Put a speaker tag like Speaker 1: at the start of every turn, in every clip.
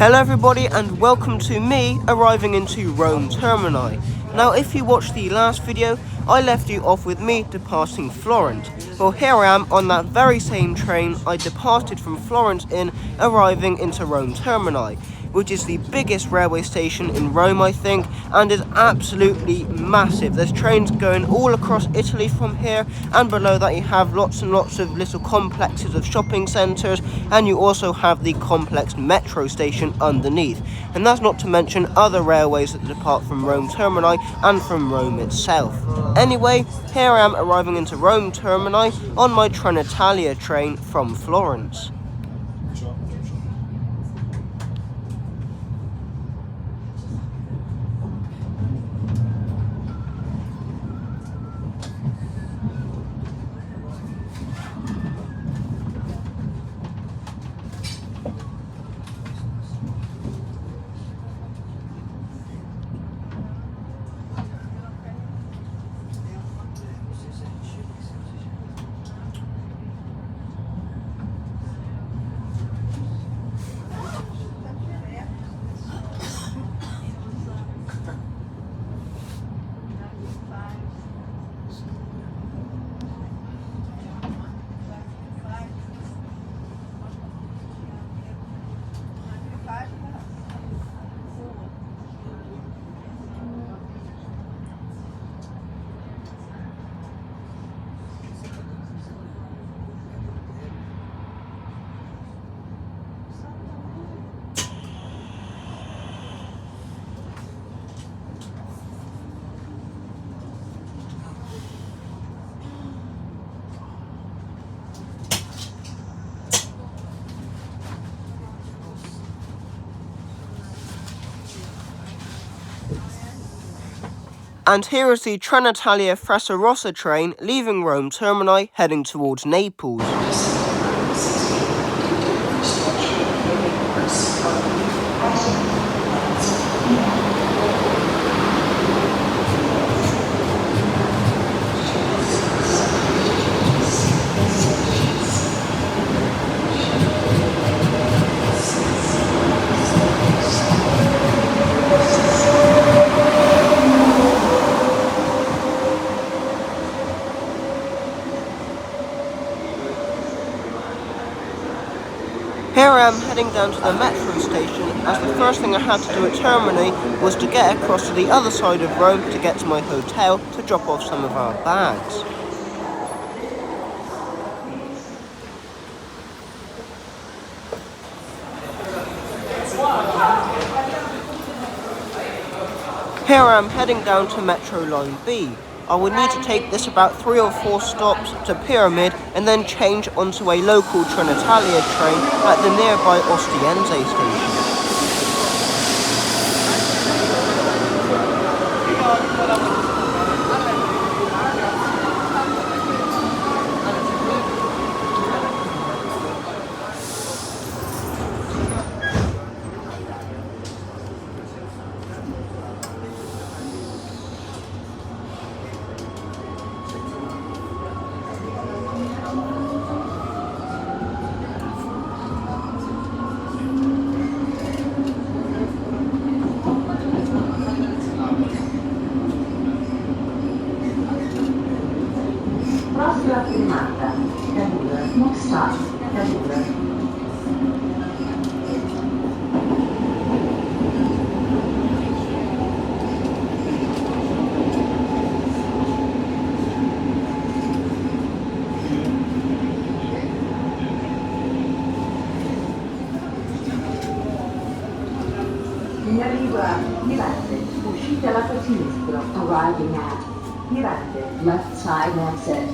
Speaker 1: Hello everybody and welcome to me arriving into Rome Termini. Now if you watched the last video, I left you off with me departing Florence. Well, here I am on that very same train I departed from Florence in, arriving into Rome Termini, which is the biggest railway station in Rome, I think, and is absolutely massive. There's trains going all across Italy from here, and below that you have lots and lots of little complexes of shopping centres, and you also have the complex metro station underneath. And that's not to mention other railways that depart from Rome Termini and from Rome itself. Anyway, here I am arriving into Rome Termini on my Trenitalia train from Florence. And here is the Trenitalia Fresarossa train leaving Rome Termini heading towards Naples. Here I am heading down to the metro station, as the first thing I had to do at Termini was to get across to the other side of Rome to get to my hotel to drop off some of our bags. Here I am heading down to Metro Line B. I would need to take this about 3 or 4 stops to Pyramid and then change onto a local Trenitalia train at the nearby Ostiense station.
Speaker 2: Prossima fermata, Cavour, Moxtar, Cavour. In arriva Mirante, uscite lato sinistro, arriving at Mirante, left side exit.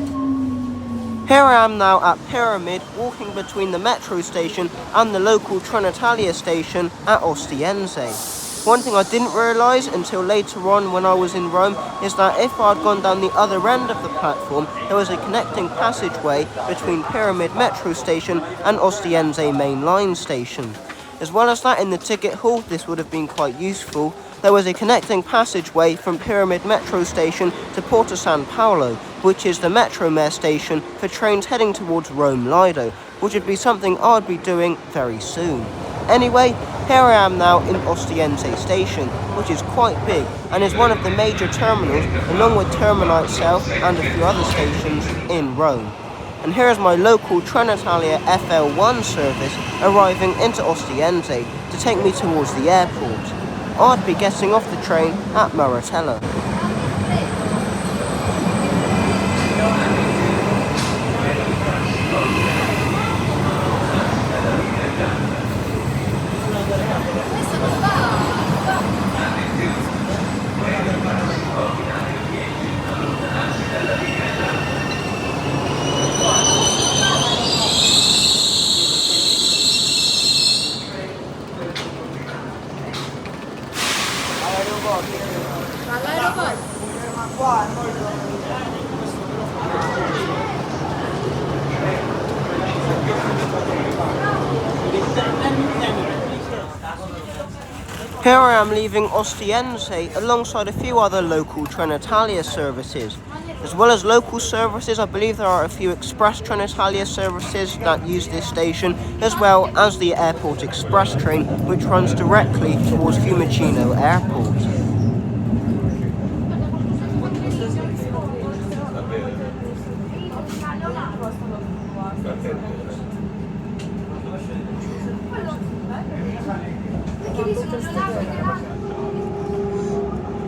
Speaker 1: Here I am now at Pyramid, walking between the metro station and the local Trenitalia station at Ostiense. One thing I didn't realise until later on when I was in Rome is that if I'd gone down the other end of the platform, there was a connecting passageway between Pyramid metro station and Ostiense main line station. As well as that, in the ticket hall, this would have been quite useful. There was a connecting passageway from Pyramid metro station to Porta San Paolo, which is the Metromare station for trains heading towards Rome Lido, which would be something I'd be doing very soon. Anyway, here I am now in Ostiense station, which is quite big and is one of the major terminals along with Termini itself and a few other stations in Rome. And here is my local Trenitalia FL1 service arriving into Ostiense to take me towards the airport. I'd be getting off the train at Maratella. Here I am leaving Ostiense alongside a few other local Trenitalia services. As well as local services, I believe there are a few express Trenitalia services that use this station, as well as the Airport Express train, which runs directly towards Fiumicino Airport.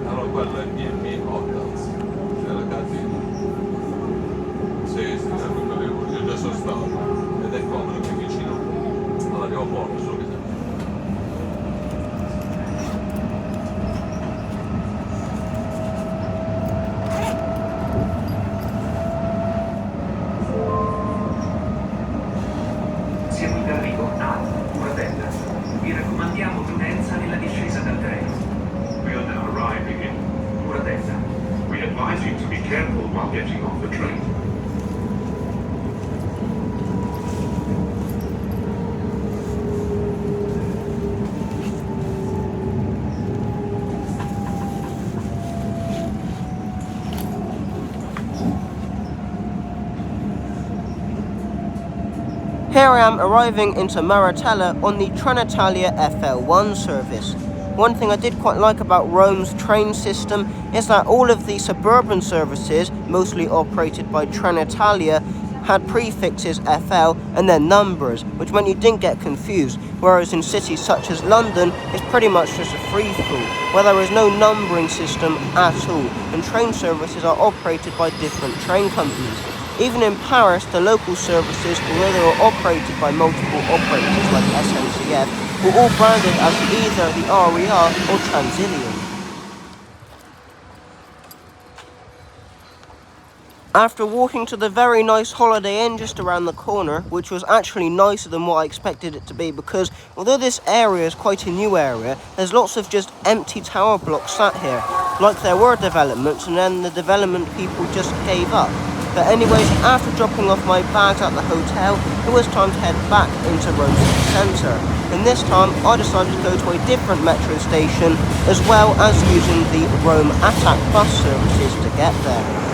Speaker 3: Allora quello è il mio Hotels della catena. Sì, io già sono stato ed è comodo qui vicino all'aeroporto, solo che
Speaker 4: siamo in arrivo a Muratella. Vi raccomandiamo prudenza nella discesa dal treno.
Speaker 5: We are now arriving in
Speaker 4: Muratella.
Speaker 5: We advise you to be careful while getting off the train.
Speaker 1: Here I am arriving into Maratella on the Trenitalia FL1 service. One thing I did quite like about Rome's train system is that all of the suburban services, mostly operated by Trenitalia, had prefixes FL and then numbers, which meant you didn't get confused, whereas in cities such as London, it's pretty much just a free-for-all, where there is no numbering system at all, and train services are operated by different train companies. Even in Paris, the local services, although they were operated by multiple operators like SNCF, were all branded as either the RER or Transilium. After walking to the very nice Holiday Inn just around the corner, which was actually nicer than what I expected it to be, because although this area is quite a new area, there's lots of just empty tower blocks sat here, like there were developments and then the development people just gave up. But anyways, after dropping off my bags at the hotel, it was time to head back into Rome City Centre. And this time, I decided to go to a different metro station, as well as using the Rome Attack bus services to get there.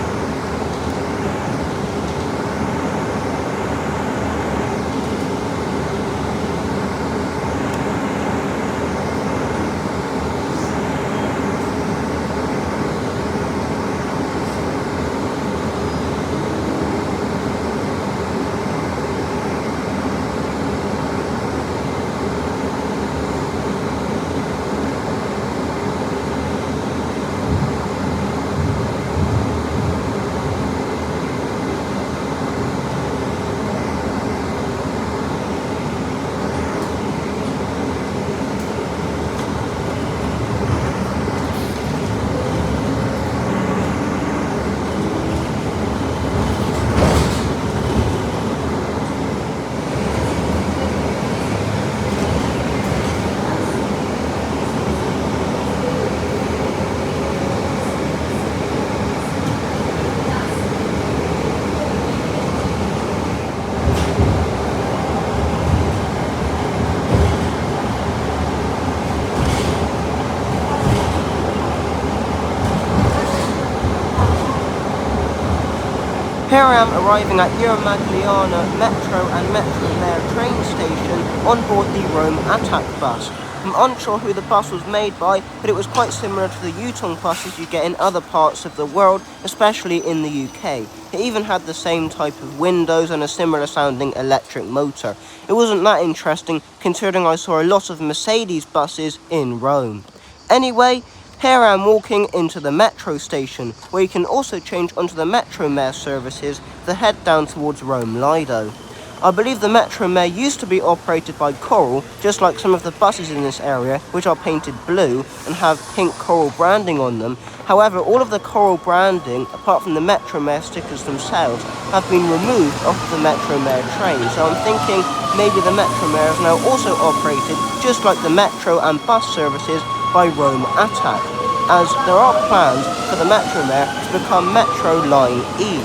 Speaker 1: Here I am arriving at Euromagliana Metro and Metromer train station on board the Rome Attack bus. I'm unsure who the bus was made by, but it was quite similar to the Yutong buses you get in other parts of the world, especially in the UK. It even had the same type of windows and a similar sounding electric motor. It wasn't that interesting, considering I saw a lot of Mercedes buses in Rome. Anyway, here I am walking into the metro station, where you can also change onto the Metromer services to head down towards Rome Lido. I believe the Metromer used to be operated by Coral, just like some of the buses in this area, which are painted blue and have pink Coral branding on them. However, all of the Coral branding, apart from the Metromer stickers themselves, have been removed off of the Metromer train. So I'm thinking maybe the Metromer is now also operated, just like the metro and bus services, by Rome Attack, as there are plans for the Metromer to become Metro Line E.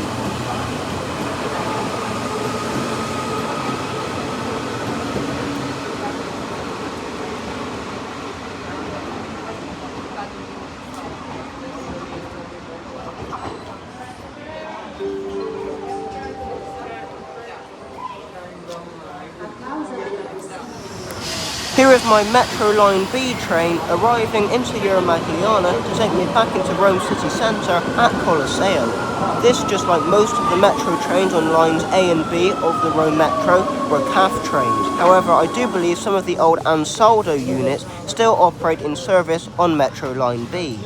Speaker 1: Here is my Metro Line B train arriving into Euromagliana to take me back into Rome city centre at Colosseo. This, just like most of the metro trains on lines A and B of the Rome Metro, were CAF trains. However, I do believe some of the old Ansaldo units still operate in service on Metro Line B.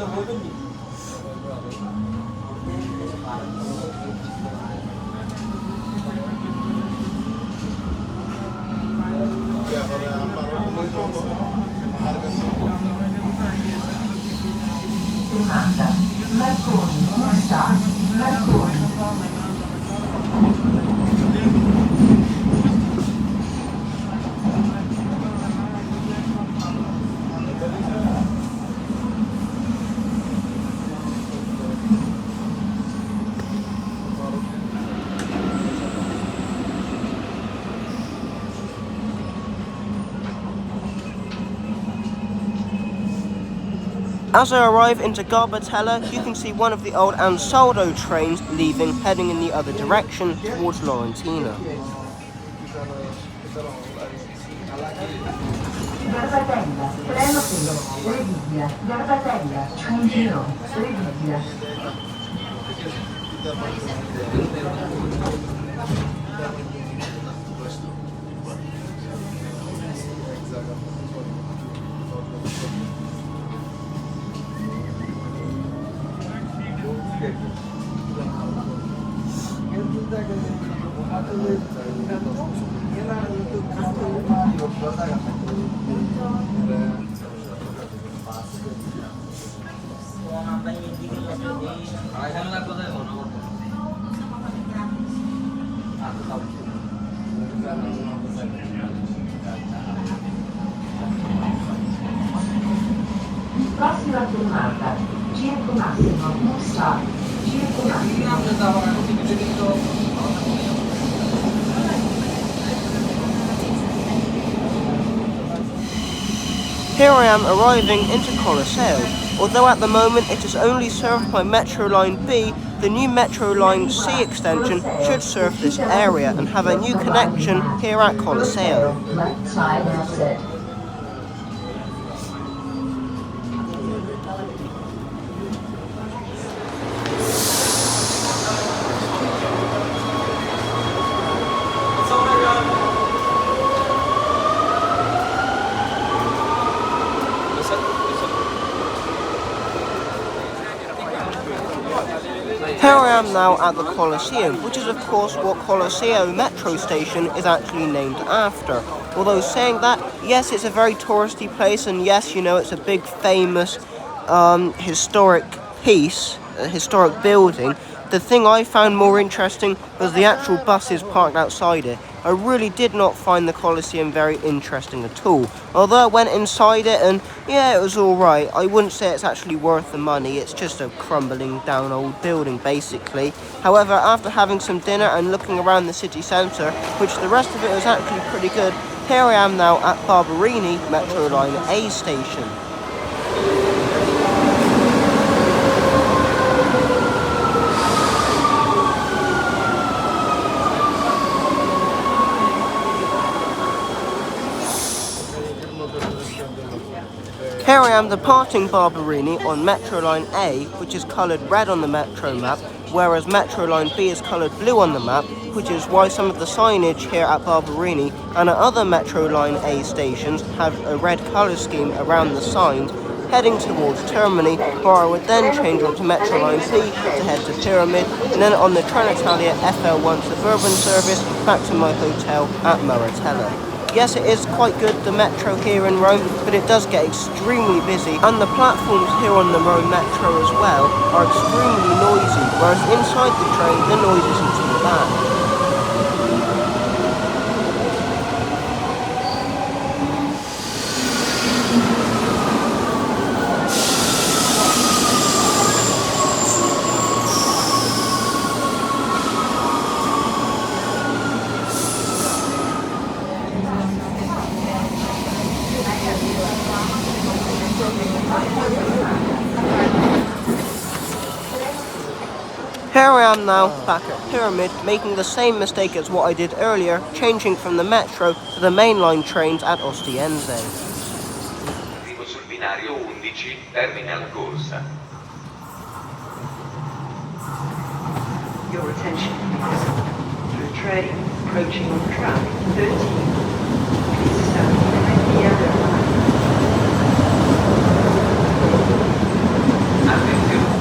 Speaker 2: Domanda. Marconi, come sta? Marconi.
Speaker 1: As I arrive into Garbatella, you can see one of the old Ansaldo trains leaving, heading in the other direction towards Laurentina.
Speaker 2: Garbatella, treno per Revigia. Garbatella, train to Revigia. Prossima fermata, Circo Massimo, non sta. Circo Massimo.
Speaker 1: Here I am arriving into Colosseo. Although at the moment it is only served by Metro Line B, the new Metro Line C extension should serve this area and have a new connection here at Colosseo.
Speaker 2: Left side exit.
Speaker 1: Here I am now at the Colosseum, which is of course what Colosseo metro station is actually named after. Although saying that, yes, it's a very touristy place, and yes, you know, it's a big famous historic piece, a historic building. The thing I found more interesting was the actual buses parked outside it. I really did not find the Colosseum very interesting at all. Although I went inside it and yeah, it was alright. I wouldn't say it's actually worth the money. It's just a crumbling down old building basically. However, after having some dinner and looking around the city centre, which the rest of it was actually pretty good, here I am now at Barberini Metro Line A station. Here I am departing Barberini on Metro Line A, which is coloured red on the Metro map, whereas Metro Line B is coloured blue on the map, which is why some of the signage here at Barberini and at other Metro Line A stations have a red colour scheme around the signs, heading towards Termini, where I would then change onto Metro Line B to head to Pyramid, and then on the Trenitalia FL1 suburban service back to my hotel at Maratella. Yes, it is quite good, the metro here in Rome, but it does get extremely busy, and the platforms here on the Rome metro as well are extremely noisy, whereas inside the train the noise isn't too bad. Here I am now, back at Pyramid, making the same mistake as what I did earlier, changing from the metro to the mainline trains at Ostiense.
Speaker 6: Arrivo sul binario 11, Terminal Corsa.
Speaker 2: Your attention, please. The train approaching on track 13. Please stand behind the yellow line.
Speaker 6: Attenzione.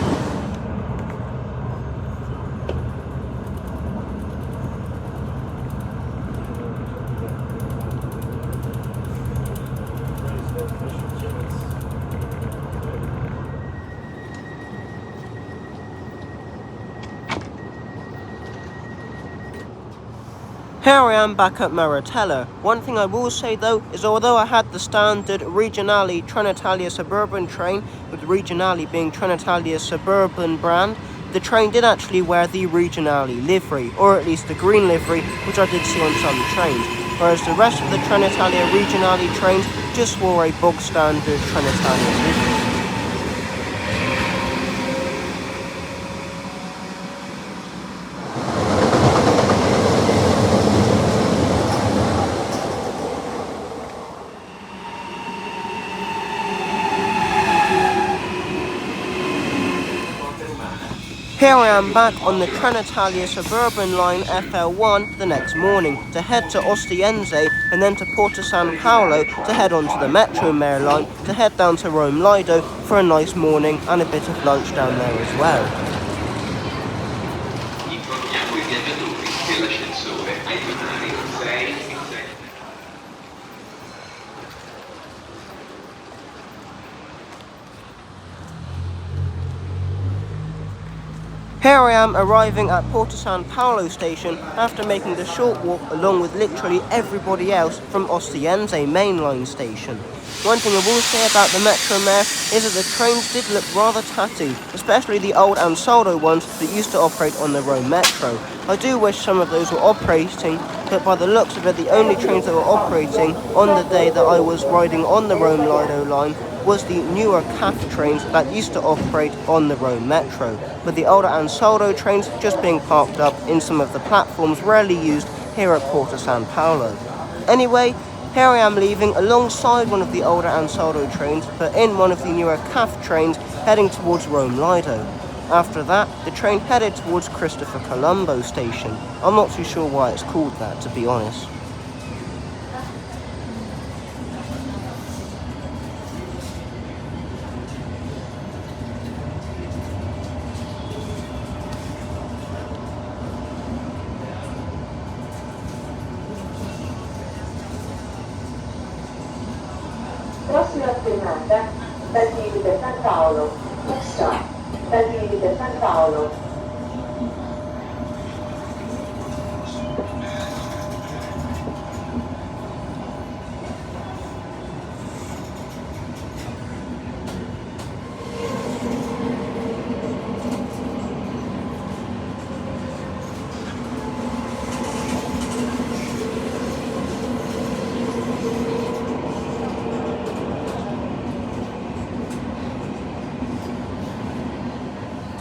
Speaker 1: Here I am back at Maratella. One thing I will say though is although I had the standard Regionale Trenitalia Suburban train, with Regionale being Trenitalia's suburban brand, the train did actually wear the Regionale livery, or at least the green livery, which I did see on some trains, whereas the rest of the Trenitalia Regionale trains just wore a bog standard Trenitalia livery. Here I am back on the Trenitalia Suburban Line FL1 the next morning to head to Ostiense and then to Porta San Paolo to head onto the Metromare line to head down to Rome Lido for a nice morning and a bit of lunch down there as well.
Speaker 6: Informiamo i viaggiatori che l'ascensore ai binari 6 e 7.
Speaker 1: Here I am arriving at Porta San Paolo station after making the short walk along with literally everybody else from Ostiense mainline station. One thing I will say about the Metromare is that the trains did look rather tattooed, especially the old Ansaldo ones that used to operate on the Rome Metro. I do wish some of those were operating, but by the looks of it the only trains that were operating on the day that I was riding on the Rome Lido line was the newer CAF trains that used to operate on the Rome Metro, with the older Ansaldo trains just being parked up in some of the platforms rarely used here at Porta San Paolo. Anyway, here I am leaving alongside one of the older Ansaldo trains, but in one of the newer CAF trains heading towards Rome Lido. After that, the train headed towards Christopher Colombo station. I'm not too sure why it's called that, to be honest.
Speaker 2: Prossima fermata, Basilica San Paolo. Next stop, Basilica San Paolo.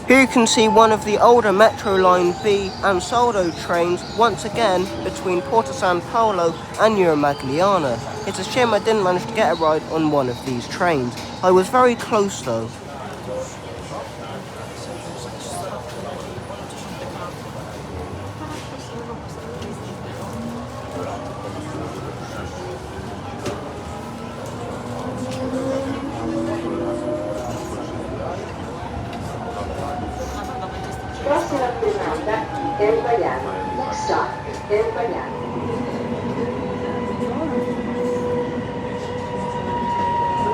Speaker 1: Here you can see one of the older Metro Line B Ansaldo trains once again between Porta San Paolo and Neumagliana. It's a shame I didn't manage to get a ride on one of these trains. I was very close though.
Speaker 2: Prossima fermata, Erbayano. Next stop, Erbayano.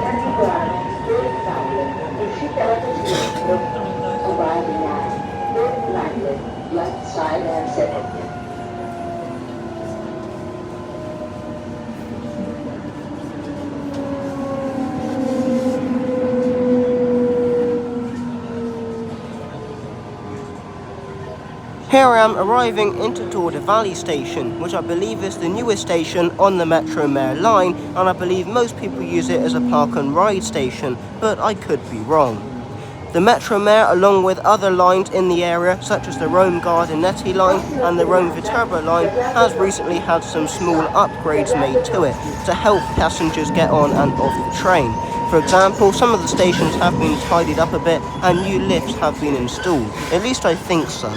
Speaker 2: Binari Bravo, Third Valley, uscita lato sinistro. Arriving at Third Valley, left side exit.
Speaker 1: Here I am arriving into Tor Valley station, which I believe is the newest station on the Metromare line, and I believe most people use it as a park and ride station, but I could be wrong. The Metromare, along with other lines in the area, such as the Rome Gardinetti line and the Rome Viterbo line, has recently had some small upgrades made to it to help passengers get on and off the train. For example, some of the stations have been tidied up a bit and new lifts have been installed. At least I think so.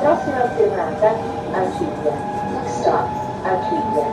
Speaker 2: Prossima fermata, Alciglia. Next stop, Alciglia.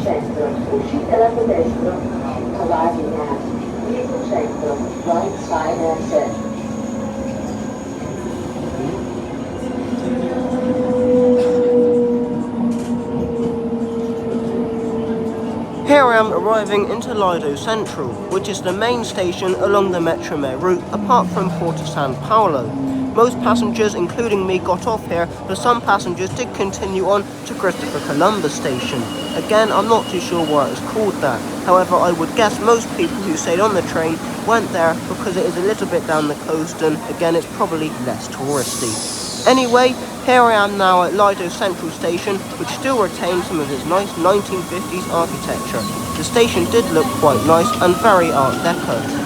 Speaker 2: Centro, uscita lato destro, arriving at Vico Centro, right side exit.
Speaker 1: Here I am arriving into Lido Central, which is the main station along the Metromare route apart from Porto San Paolo. Most passengers, including me, got off here, but some passengers did continue on to Christopher Columbus Station. Again, I'm not too sure why it's called that. However, I would guess most people who stayed on the train went there because it is a little bit down the coast and again it's probably less touristy. Anyway, here I am now at Lido Central Station, which still retains some of its nice 1950s architecture. The station did look quite nice and very Art Deco.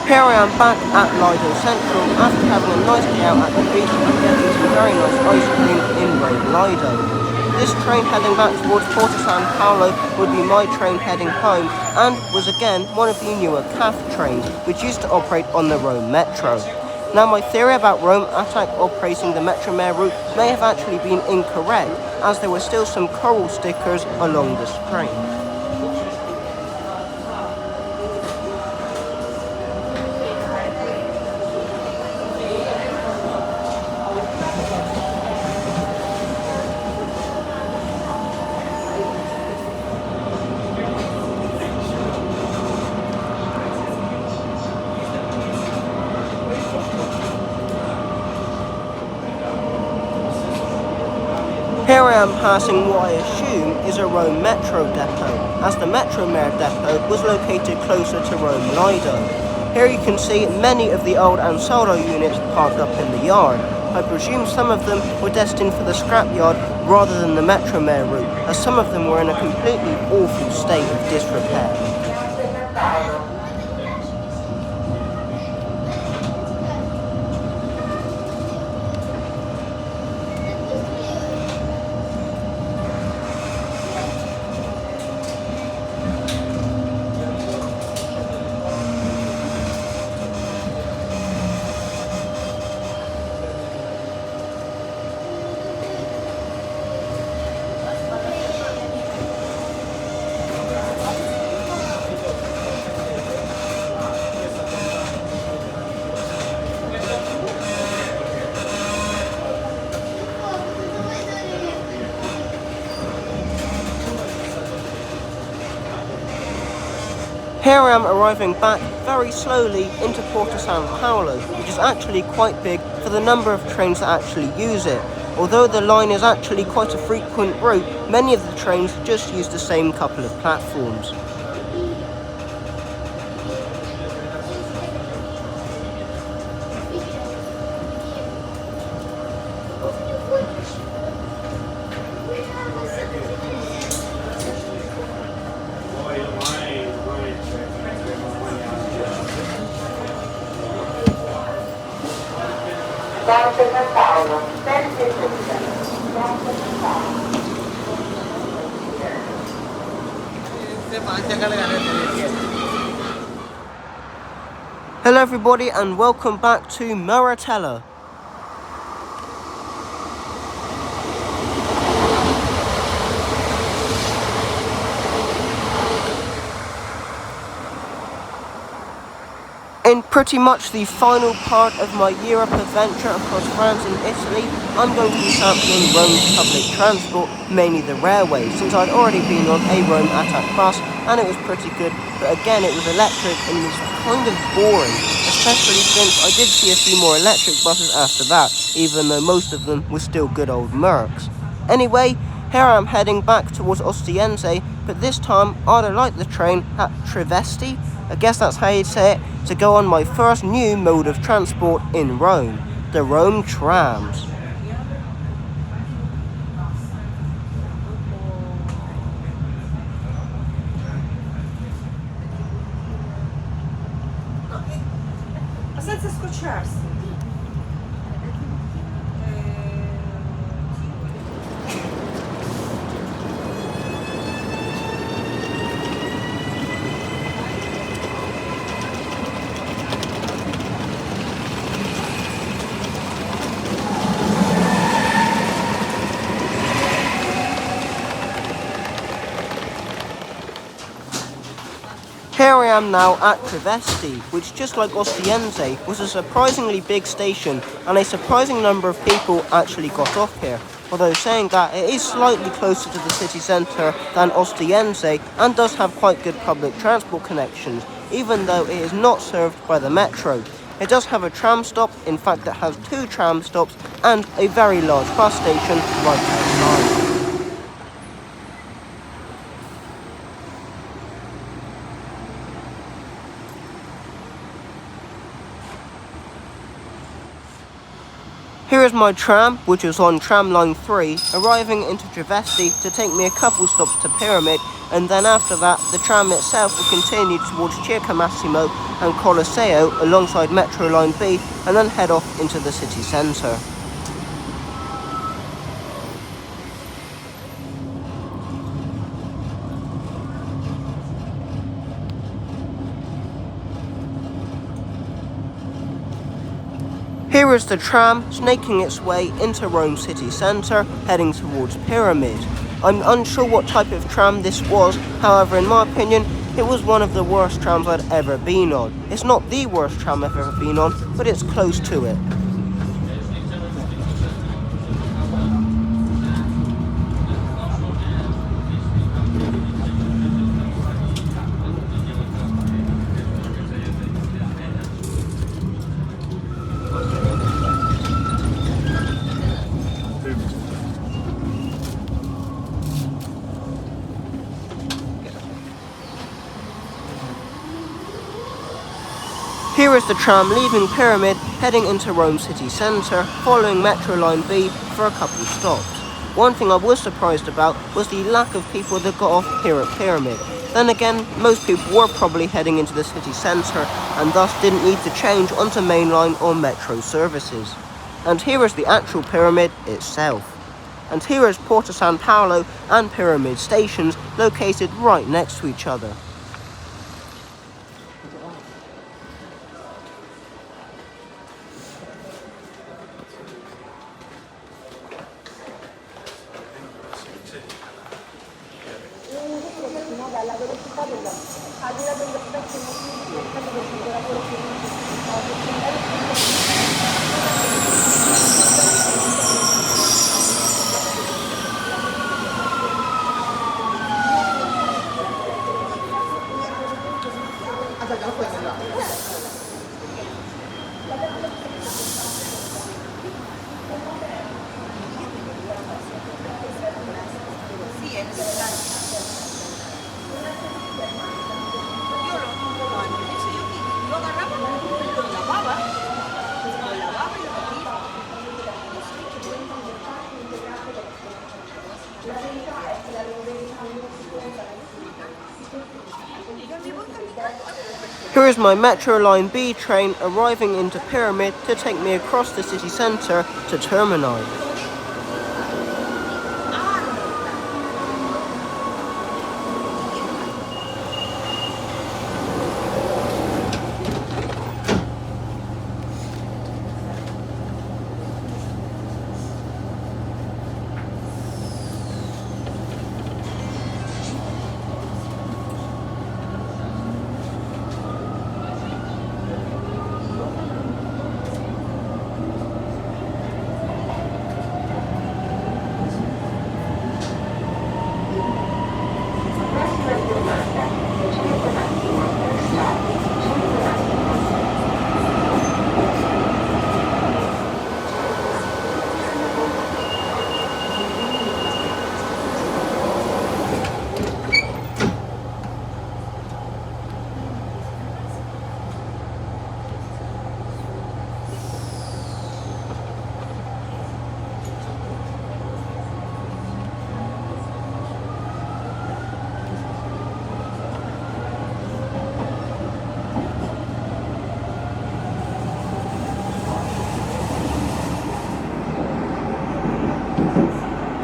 Speaker 1: Here I am back at Lido Central after having a nice day out at the beach and getting some very nice ice cream in Rome Lido. This train heading back towards Porto San Paolo would be my train heading home and was again one of the newer CAF trains which used to operate on the Rome Metro. Now my theory about Rome ATAC operating the Metromer route may have actually been incorrect as there were still some coral stickers along this train. Here I am passing what I assume is a Rome Metro depot, as the Metromer depot was located closer to Rome Lido. Here you can see many of the old Ansaldo units parked up in the yard. I presume some of them were destined for the scrapyard rather than the Metromer route, as some of them were in a completely awful state of disrepair. Here I am arriving back very slowly into Porto San Paolo, which is actually quite big for the number of trains that actually use it. Although the line is actually quite a frequent route, many of the trains just use the same couple of platforms.
Speaker 2: Porto San Paolo, terza e giusta. Porto San Paolo.
Speaker 1: Hello everybody and welcome back to Maratella. In pretty much the final part of my Europe adventure across France and Italy, I'm going to be sampling Rome's public transport, mainly the railway, since I'd already been on a Rome ATAC bus and it was pretty good, but again it was electric and it was kind of boring, especially since I did see a few more electric buses after that, even though most of them were still good old Mercs. Anyway, here I am heading back towards Ostiense, but this time I'd like the train at Trieste, I guess that's how you'd say it, to go on my first new mode of transport in Rome, the Rome trams.
Speaker 7: Senza scocciarsi.
Speaker 1: Here I am now at Trieste, which just like Ostiense was a surprisingly big station and a surprising number of people actually got off here. Although saying that, it is slightly closer to the city centre than Ostiense and does have quite good public transport connections, even though it is not served by the metro. It does have a tram stop, in fact it has 2 tram stops and a very large bus station right outside. Here is my tram, which is on tram line 3, arriving into Trieste to take me a couple stops to Pyramid, and then after that the tram itself will continue towards Circo Massimo and Colosseo alongside Metro Line B and then head off into the city centre. Here is the tram snaking its way into Rome city centre, heading towards Pyramid. I'm unsure what type of tram this was, however in my opinion it was one of the worst trams I'd ever been on. It's not the worst tram I've ever been on, but it's close to it. Here is the tram leaving Pyramid, heading into Rome city centre, following Metro Line B for a couple stops. One thing I was surprised about was the lack of people that got off here at Pyramid. Then again, most people were probably heading into the city centre and thus didn't need to change onto mainline or metro services. And here is the actual Pyramid itself. And here is Porta San Paolo and Pyramid stations located right next to each other. Here is my Metro Line B train arriving into Pyramid to take me across the city centre to Termini.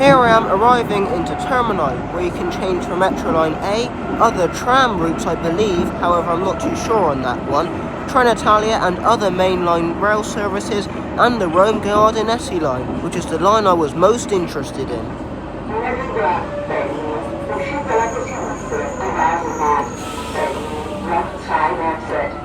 Speaker 1: Here I am arriving into Termini, where you can change from Metro Line A, other tram routes I believe, however I'm not too sure on that one, Trenitalia and other mainline rail services, and the Rome Giardinetti line, which is the line I was most interested in.
Speaker 2: Left side exit.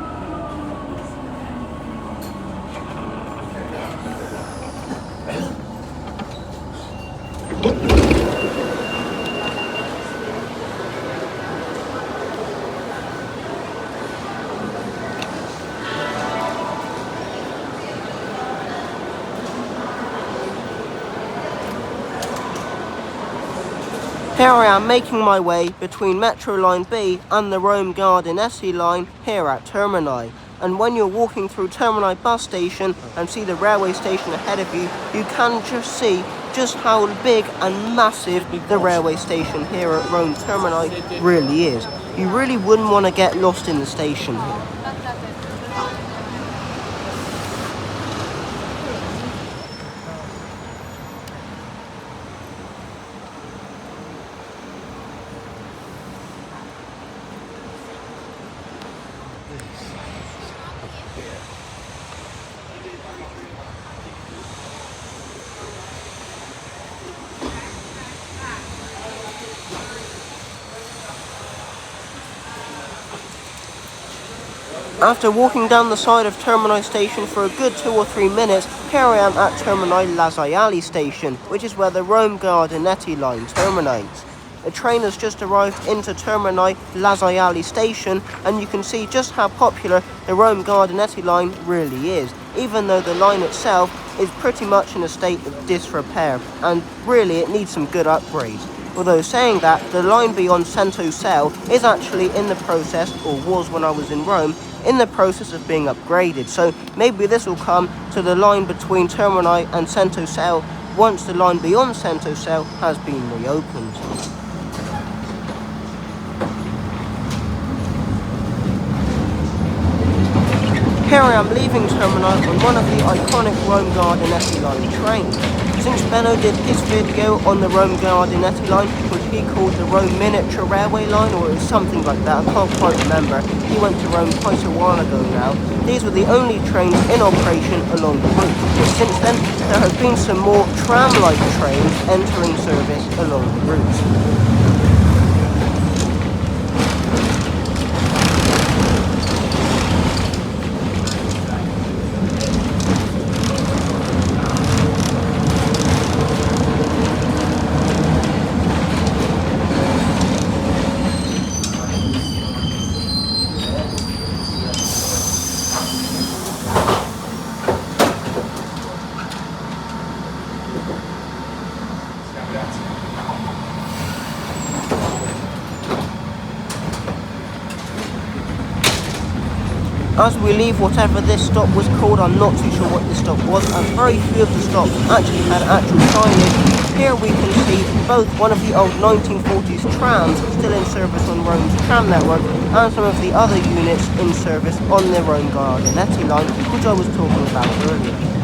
Speaker 1: Here I am making my way between Metro Line B and the Rome Giardinetti line here at Termini. and when you're walking through Termini bus station and see the railway station ahead of you, you can just see just how big and massive the railway station here at Rome Termini really is. You really wouldn't want to get lost in the station here. After walking down the side of Termini station for a good 2 or 3 minutes, here I am at Termini Laziali station, which is where the Rome Gardinetti line terminates. The train has just arrived into Termini Laziali station, and you can see just how popular the Rome Gardinetti line really is, even though the line itself is pretty much in a state of disrepair, and really it needs some good upgrades. Although saying that, the line beyond Cento Cell is actually in the process, or was when I was in Rome, in the process of being upgraded. So maybe this will come to the line between Termini and Cento Cell once the line beyond Cento Cell has been reopened. Here I am leaving Termini on one of the iconic Rome Gardinetti line trains. Since Benno did his video on the Rome Gardinetti line, which he called the Rome Miniature Railway Line, or it was something like that, I can't quite remember. He went to Rome quite a while ago now. These were the only trains in operation along the route. But since then, there have been some more tram-like trains entering service along the route. As we leave whatever this stop was called, I'm not too sure what this stop was, and very few of the stops actually had actual signage. Here we can see both one of the old 1940s trams still in service on Rome's tram network, and some of the other units in service on the Rome Gardinetti line, which I was talking about earlier.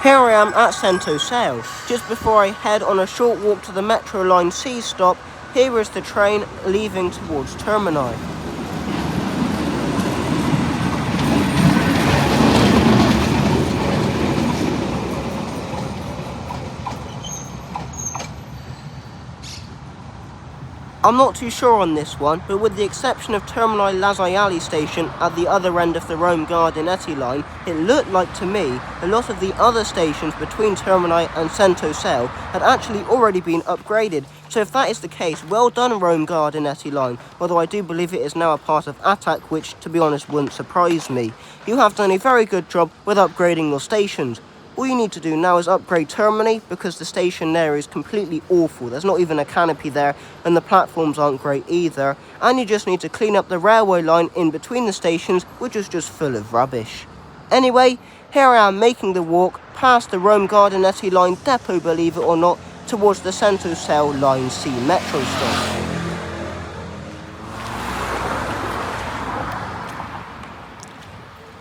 Speaker 1: Here I am at Sentosale. Just before I head on a short walk to the Metro Line C stop, here is the train leaving towards Termini. I'm not too sure on this one, but with the exception of Termini Laziali station at the other end of the Rome Gardinetti line, it looked like to me a lot of the other stations between Termini and Sentosale had actually already been upgraded. So if that is the case, well done Rome Gardinetti line, although I do believe it is now a part of ATAC, which to be honest wouldn't surprise me. You have done a very good job with upgrading your stations. All you need to do now is upgrade Termini, because the station there is completely awful. There's not even a canopy there, and the platforms aren't great either. And you just need to clean up the railway line in between the stations, which is just full of rubbish. Anyway, here I am making the walk past the Rome Gardinetti line depot, believe it or not, towards the Sentosale Line C metro stop.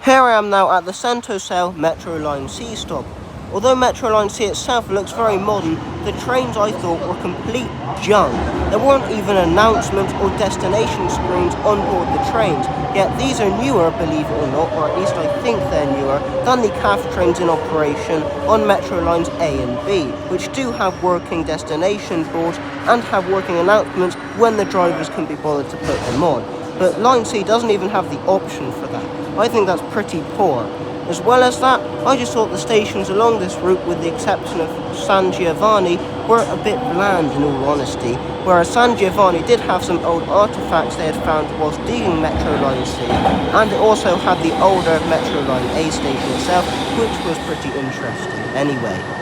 Speaker 1: Here I am now at the Sentosale Metro Line C stop. Although Metro Line C itself looks very modern, the trains I thought were complete junk. There weren't even announcements or destination screens on board the trains, yet these are newer, believe it or not, or at least I think they're newer, than the CAF trains in operation on Metro Lines A and B, which do have working destination boards and have working announcements when the drivers can be bothered to put them on. But Line C doesn't even have the option for that. I think that's pretty poor. As well as that, I just thought the stations along this route, with the exception of San Giovanni, were a bit bland in all honesty, whereas San Giovanni did have some old artefacts they had found whilst digging Metro Line C, and it also had the older Metro Line A station itself, which was pretty interesting anyway.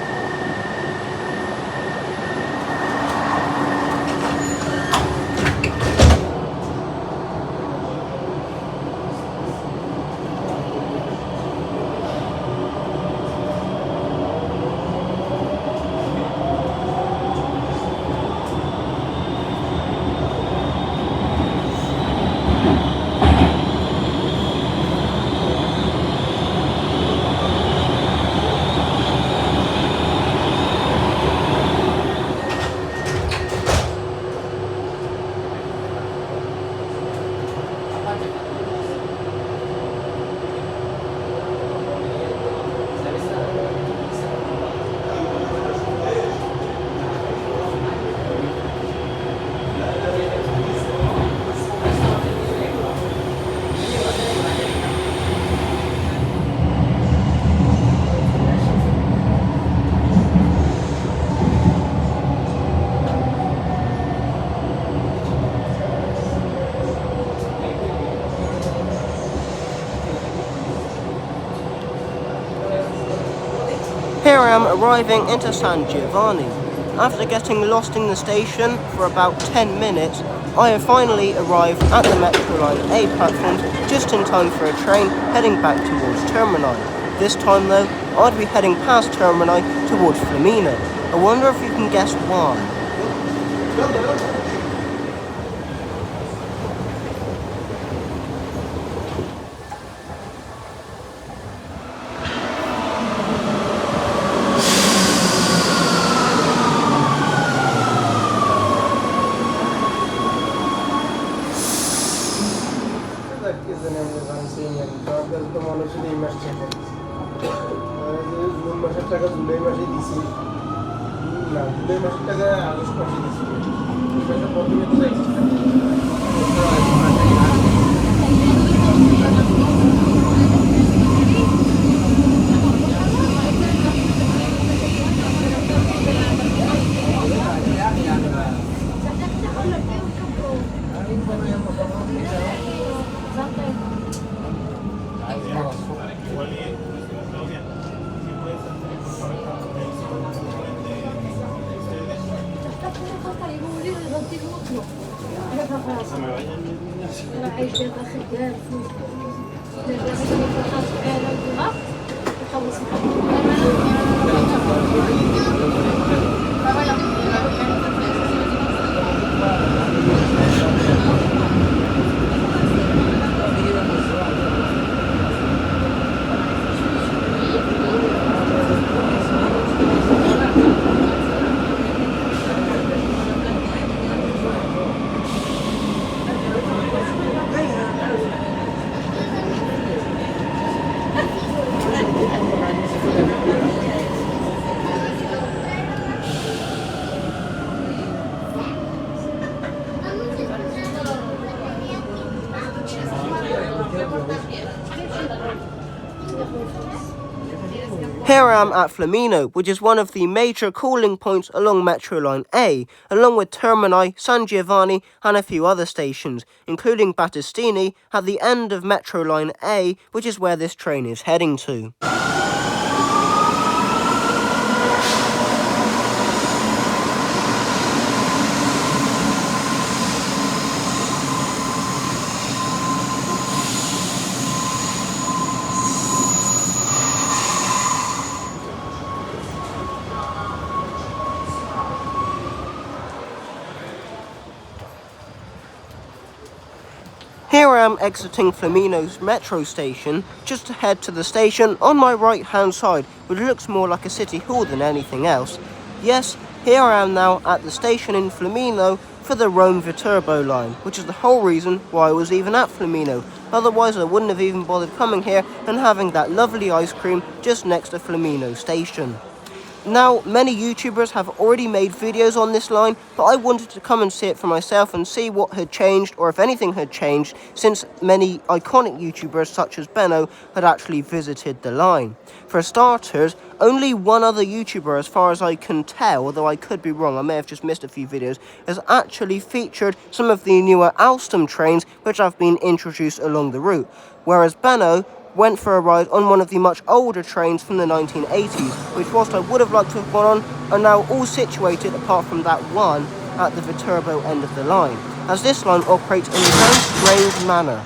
Speaker 1: Here I am arriving into San Giovanni. After getting lost in the station for about 10 minutes, I have finally arrived at the Metro Line A platforms just in time for a train heading back towards Termini. This time though, I'd be heading past Termini towards Flaminia. I wonder if you can guess why.
Speaker 8: টাকা জুলাই মাসে দিছি না জুলাই মাসের টাকা August মাসে দিছি এই মাসে প্রথমে তো যাইছি
Speaker 1: Here I am at Flamino, which is one of the major calling points along Metro Line A, along with Termini, San Giovanni and a few other stations, including Battistini at the end of Metro Line A, which is where this train is heading to. Here I am exiting Flamino's metro station, just to head to the station on my right hand side, which looks more like a city hall than anything else. Yes, here I am now at the station in Flamino for the Rome-Viterbo line, which is the whole reason why I was even at Flamino. Otherwise I wouldn't have even bothered coming here and having that lovely ice cream just next to Flamino station. Now, many YouTubers have already made videos on this line, but I wanted to come and see it for myself and see what had changed, or if anything had changed, since many iconic YouTubers such as Benno had actually visited the line. For starters, only one other YouTuber, as far as I can tell, although I could be wrong, I may have just missed a few videos, has actually featured some of the newer Alstom trains which have been introduced along the route, whereas Benno went for a ride on one of the much older trains from the 1980s, which whilst I would have liked to have gone on, are now all situated apart from that one at the Viterbo end of the line, as this line operates in a very strange manner.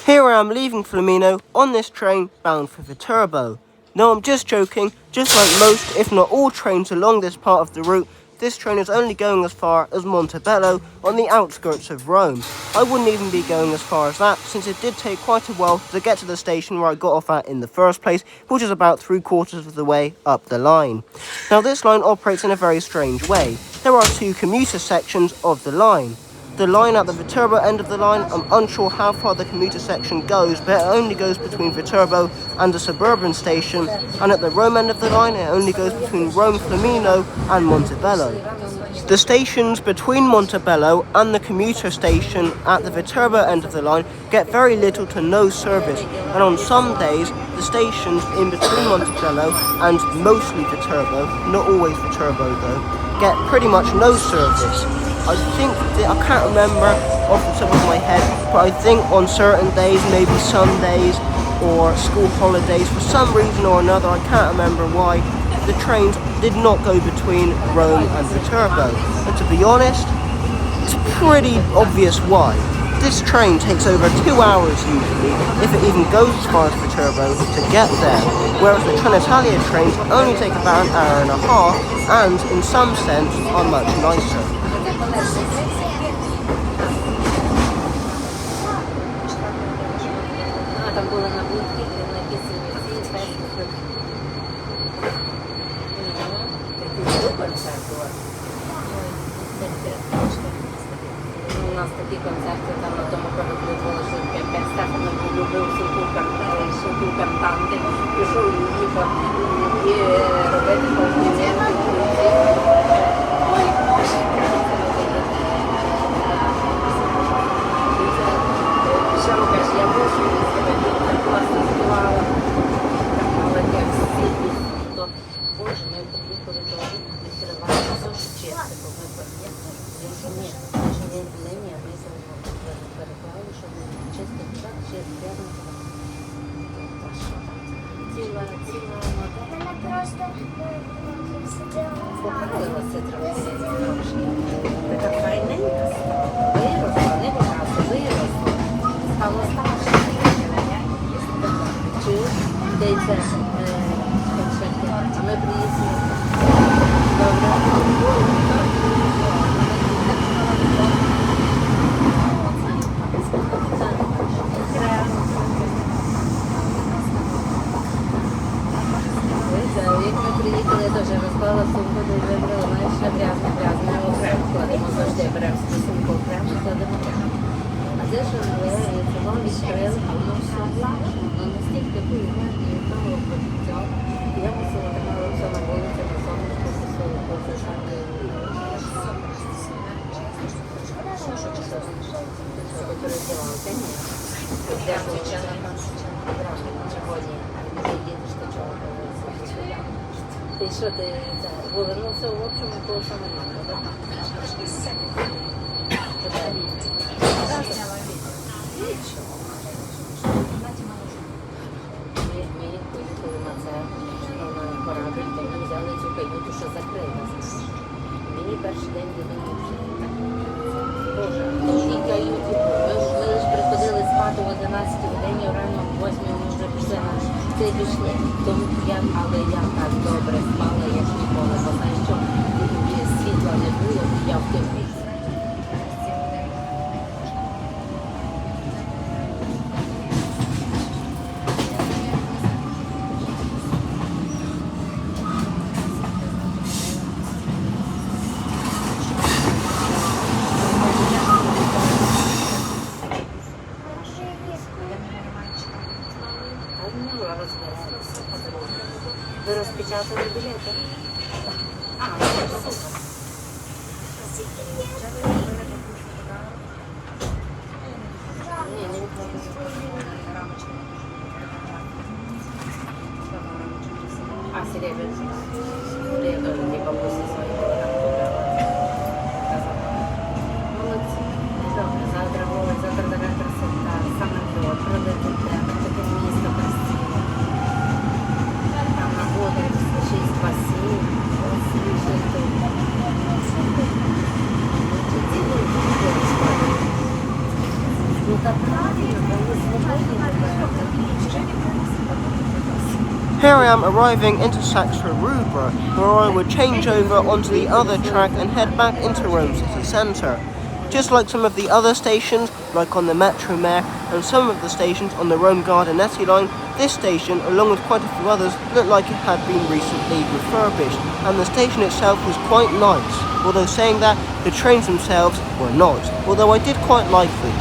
Speaker 1: Here I am leaving Flamino on this train bound for Viterbo. No, I'm just joking. Just like most, if not all trains along this part of the route, this train is only going as far as Montebello on the outskirts of Rome. I wouldn't even be going as far as that, since it did take quite a while to get to the station where I got off at in the first place, which is about 3/4 of the way up the line. Now this line operates in a very strange way. There are two commuter sections of the line. The line at the Viterbo end of the line, I'm unsure how far the commuter section goes, but it only goes between Viterbo and a suburban station, and at the Rome end of the line it only goes between Rome, Flamino and Montebello. The stations between Montebello and the commuter station at the Viterbo end of the line get very little to no service, and on some days the stations in between Montebello and mostly Viterbo, not always Viterbo though, get pretty much no service. I think, I can't remember off the top of my head, but I think on certain days, maybe Sundays or school holidays, for some reason or another, I can't remember why, the trains did not go between Rome and Viterbo. And to be honest, it's pretty obvious why. This train takes over 2 hours usually, if it even goes as far as Viterbo, to get there, whereas the Trenitalia trains only take about an hour and a half, and in some sense are much nicer.
Speaker 9: Там было на блоке написано «Фест концерти там на тому кораблі було, що Петр Стефанов любив суху кантанти, пішов їхав і робити компліменти. Що каже, я мушу себе так класно співала, так молодець, всі пісні, то боже, ми такі коридори відкривали, все ж чисто, бо ми ні, ми переклали, щоб чисто так, чисто, ціла модель.
Speaker 10: Мене просто
Speaker 9: Поправилася трошки. Така файненька стала. Виросла, не багато, виросла. Стало старше. Чи йдеться концерти. А ми приїхали. Як ми приїхали, я теж розклала сумку, і вибрала, знаєш, ще грязно, окремо кладемо, завжди беремо свою сумку окремо, кладемо окремо. А це що ми цього відкрили, а воно все влажно, воно настільки було, і того почуття. Я мусила така все на вулиці, на сонечку, зі свою позишати. Що хоч роздівалася? Ні. Де звичайно, сьогодні, а їдеш до чого. І що ти повернувся в общем, того що нормально, так? Нічого. Ми поїхали на це, на корабль, то ми взяли цю каюту, що закрила. Мені перший день додому вже так. Боже, в тій каюті, ми лише приходили спати в 11 годині, рано в 8 ми вже пішли на цей пішли. Але я так добре спала, як ніколи, бо знаєш, що світла не було, і я в тим місці. Ви розпечатали білети? Супер. Серебряный. Я тоже не бабуся свої молодці. Завтра така красота, самоліт, пролетите, таке місто красиве. Там на воду, ще й басейн, ну так правильно, бо ви свободні.
Speaker 1: Here I am arriving into Saxa Rubra, where I would change over onto the other track and head back into Rome city centre. Just like some of the other stations, like on the Metromare and some of the stations on the Rome Gardanetti line, this station, along with quite a few others, looked like it had been recently refurbished, and the station itself was quite nice, although saying that, the trains themselves were not, although I did quite like them.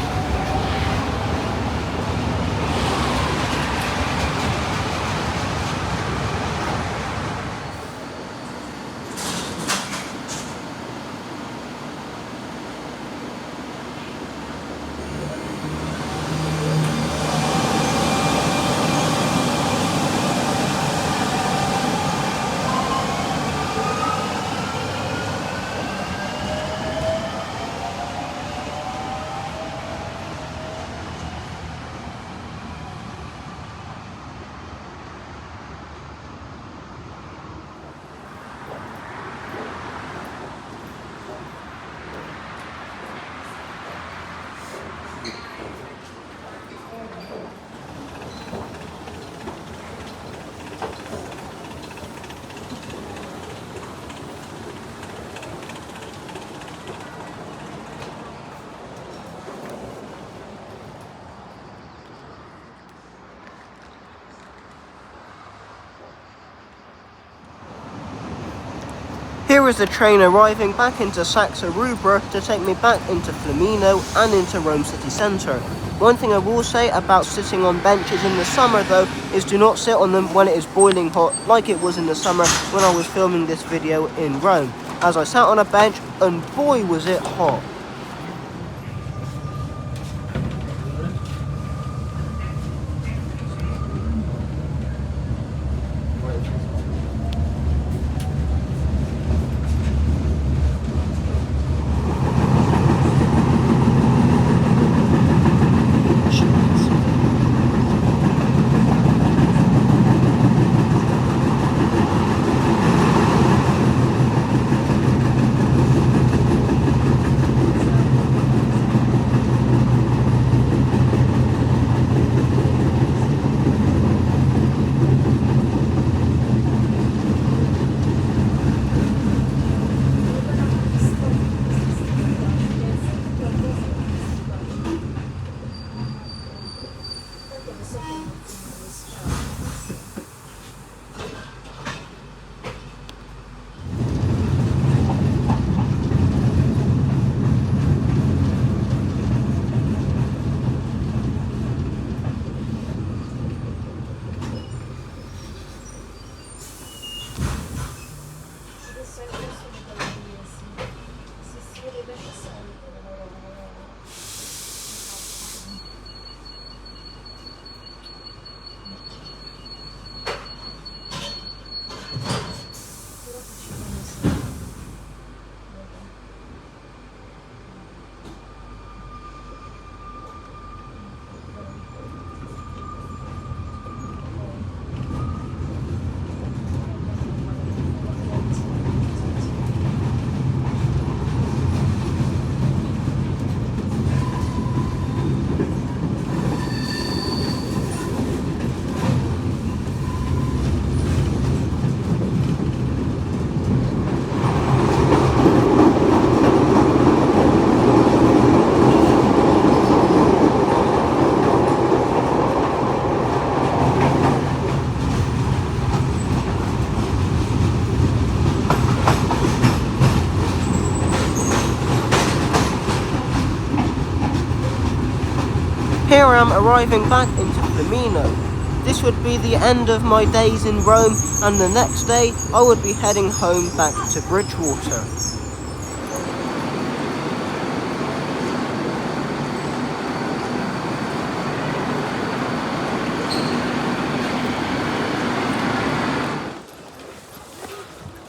Speaker 1: Here is the train arriving back into Saxa Rubra to take me back into Flaminio and into Rome city centre. One thing I will say about sitting on benches in the summer though is do not sit on them when it is boiling hot like it was in the summer when I was filming this video in Rome, as I sat on a bench and boy was it hot. Here I am arriving back into Flaminio. This would be the end of my days in Rome, and the next day I would be heading home back to Bridgewater.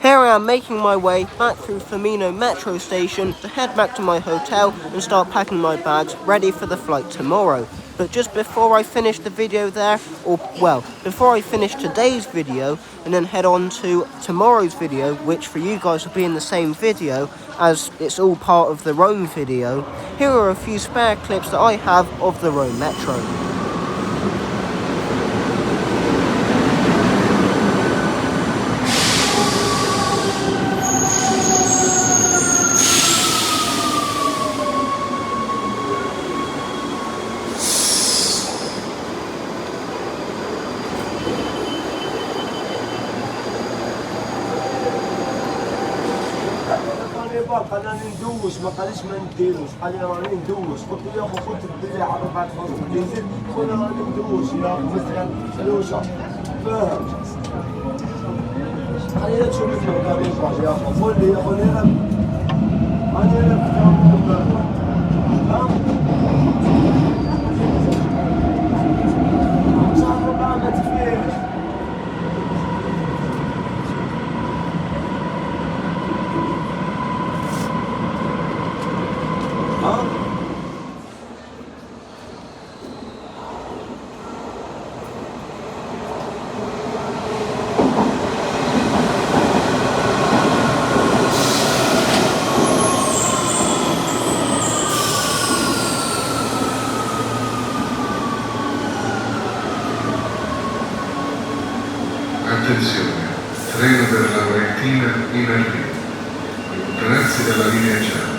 Speaker 1: Here I am making my way back through Flaminio metro station to head back to my hotel and start packing my bags ready for the flight tomorrow. But just before I finish the video there, or well, before I finish today's video and then head on to tomorrow's video, which for you guys will be in the same video as it's all part of the Rome video, here are a few spare clips that I have of the Rome metro.
Speaker 8: خلينا ندوش ما قاليش ما نديروش خلينا راني ندوش قلت له قلت بدي عرف بعد فرصه ديزل قلنا راني ندوش يا مثلا دوشه فاهم خلينا نشوف مثل قال يا اخو قول لي انا
Speaker 10: Attenzione, treno per la Valentina in arrivo. Allontanarsi dalla linea gialla.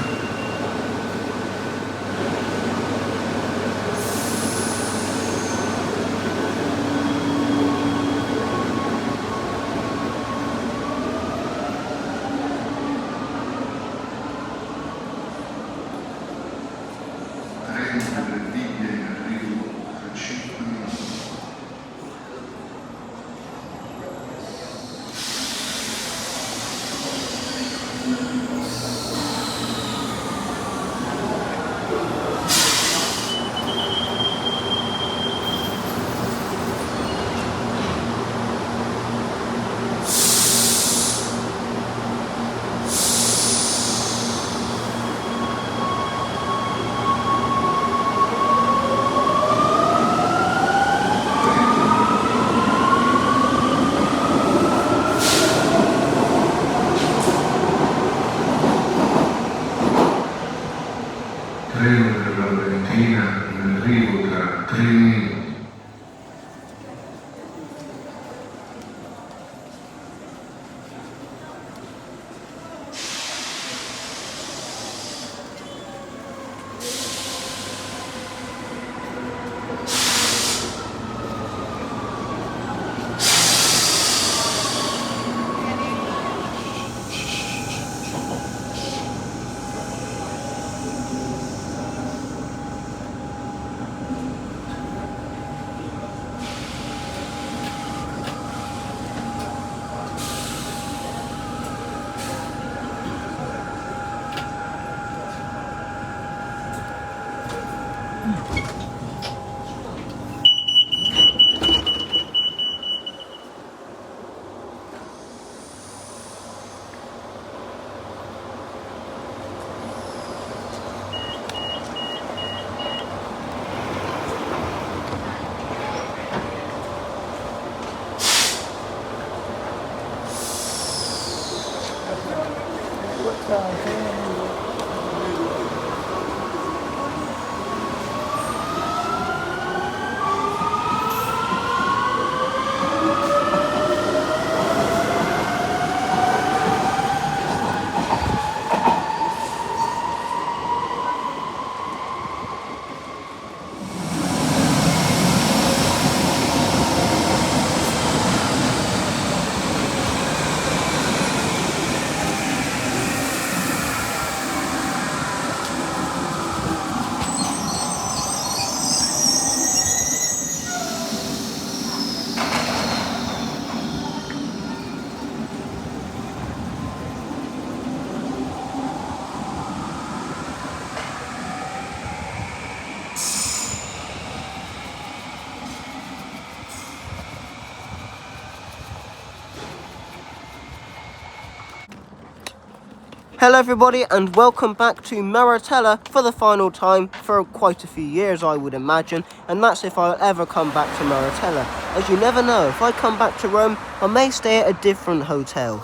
Speaker 1: Hello everybody and welcome back to Maratella for the final time for quite a few years, I would imagine, and that's if I'll ever come back to Maratella, as you never know, if I come back to Rome I may stay at a different hotel.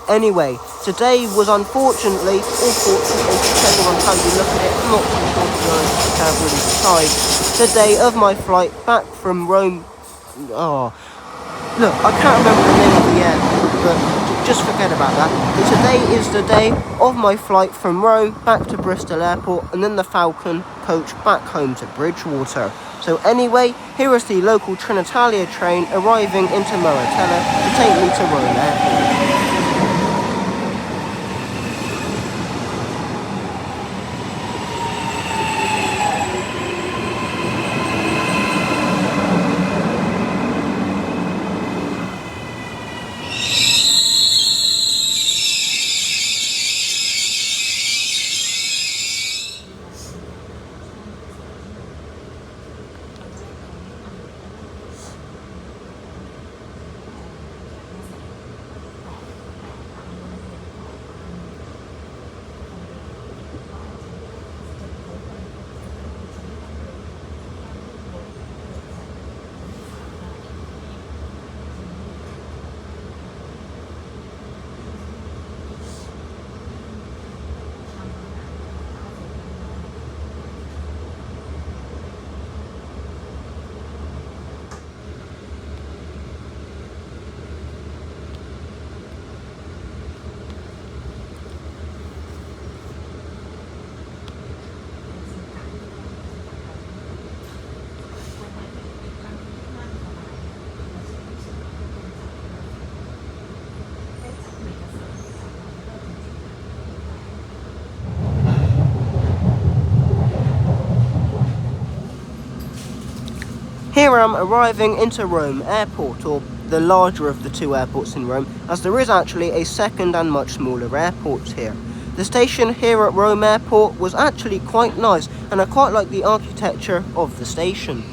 Speaker 1: Anyway, today was unfortunately, or fortunately, depending on how you look at it, I'm not too sure to be honest, I can't really decide, the day of my flight back from Rome. Look, I can't remember the name of the airport, but just forget about that. But today is the day of my flight from Rome back to Bristol Airport and then the Falcon coach back home to Bridgewater. So anyway, here is the local Trenitalia train arriving into Maratella to take me to Rome Airport. Here I am arriving into Rome Airport, or the larger of the two airports in Rome, as there is actually a second and much smaller airport here. The station here at Rome Airport was actually quite nice, and I quite like the architecture of the station.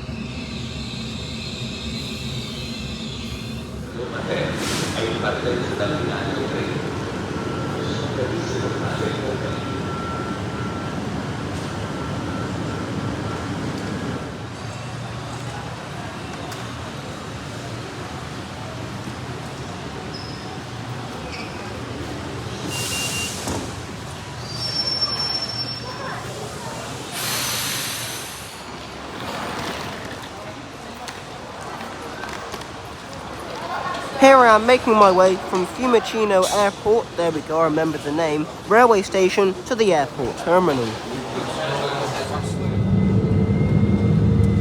Speaker 1: Here I am making my way from Fiumicino Airport, there we go, I remember the name, railway station to the airport terminal.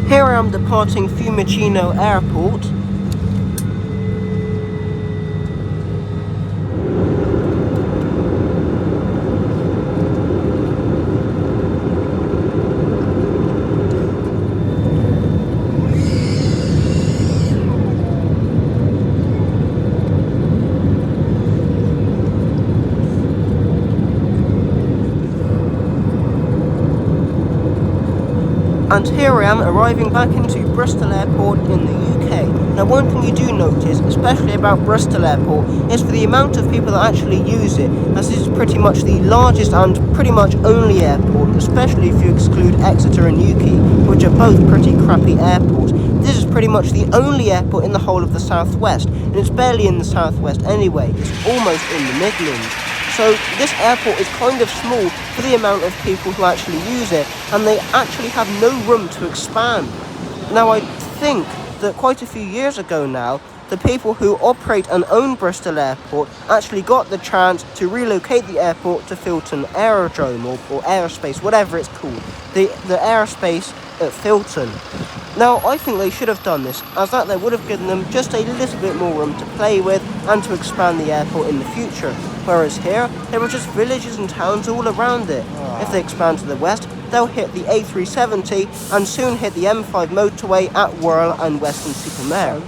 Speaker 1: Here I am departing Fiumicino Airport. And here I am arriving back into Bristol Airport in the UK. Now one thing you do notice, especially about Bristol Airport, is for the amount of people that actually use it, as this is pretty much the largest and pretty much only airport, especially if you exclude Exeter and Newquay, which are both pretty crappy airports. This is pretty much the only airport in the whole of the southwest, and it's barely in the southwest anyway, it's almost in the Midlands. So this airport is kind of small for the amount of people who actually use it, and they actually have no room to expand. Now I think that quite a few years ago now, the people who operate and own Bristol Airport actually got the chance to relocate the airport to Filton Aerodrome or Aerospace, whatever it's called, the Aerospace at Filton. Now I think they should have done this, as that they would have given them just a little bit more room to play with and to expand the airport in the future, whereas here there are just villages and towns all around it. If they expand to the west, they'll hit the A370 and soon hit the M5 motorway at Wirral and Weston-super-Mare.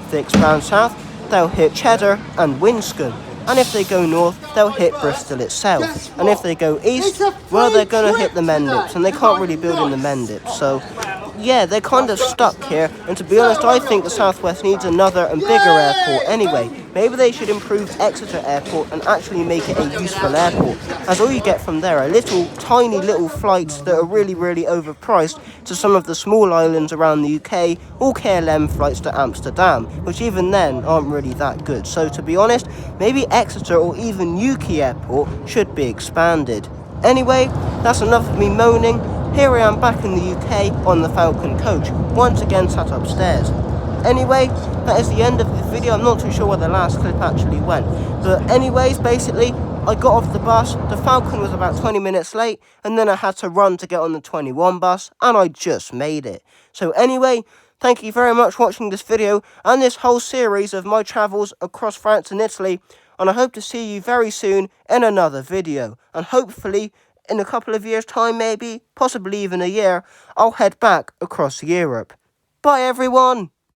Speaker 1: If they expand south, they'll hit Cheddar and Winscombe. And if they go north, they'll hit Bristol itself. And if they go east, well, they're going to hit the Mendips, and they can't really build in the Mendips. So, yeah, they're kind of stuck here. And to be honest, I think the Southwest needs another and bigger airport anyway. Maybe they should improve Exeter Airport and actually make it a useful airport, as all you get from there are tiny little flights that are really, really overpriced to some of the small islands around the UK, or KLM flights to Amsterdam, which even then aren't really that good. So to be honest, maybe Exeter or even Newquay Airport should be expanded. Anyway, that's enough of me moaning. Here I am back in the UK on the Falcon coach, once again sat upstairs. Anyway, that is the end of the video. I'm not too sure where the last clip actually went. But anyways, basically, I got off the bus, the Falcon was about 20 minutes late, and then I had to run to get on the 21 bus, and I just made it. So anyway, thank you very much for watching this video, and this whole series of my travels across France and Italy, and I hope to see you very soon in another video. And hopefully, in a couple of years' time maybe, possibly even a year, I'll head back across Europe. Bye everyone!